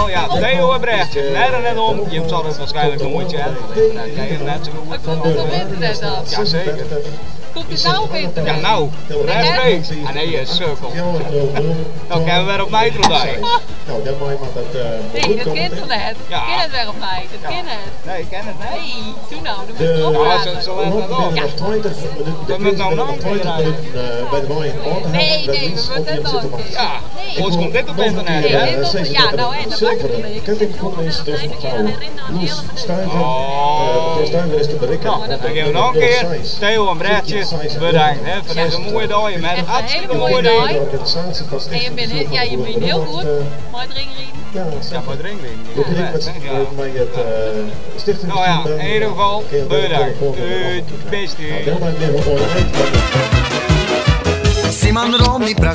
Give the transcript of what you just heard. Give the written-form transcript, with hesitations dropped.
Ja, Theo Brecht, net en om. Je zal het waarschijnlijk nooit hebben. Dat jij het net zo goed. Komt het op internet dan? Jazeker. Komt het nou op internet? Ja, nou, rechtstreeks. Ah nee, je sukkel. Nou, kunnen we weer op mij erbij. Nou, dan moet je maar dat nee, dat kent toch net? Ja. Ik ken het weer op mij, dat ken het. Nee, ik ken het niet. Nee, doe nou, dan moet je erop praten. Zo laat het op. nog 20 minuten. Dat moet nou nog 20 minuten bij de mooie orde. Nee, we moeten het nooit. Ja, ons komt dit op internet, Nee, hè? dit op, ja, nou en dat maakt het een beetje. Kettingcommissie dus mevrouw Loes Stuyver. Mevrouw Stuyver is te bereiken. Nou, dan gaan we nog een keer Theo en Brechtje bedankt hè, voor deze mooie dag. Je bent hartstikke mooie dag. En je bent heel goed, maar dringerin. Ja, voor het ringling. Nou ja, in ieder geval bedankt. Het beste. Si mandrò mi pra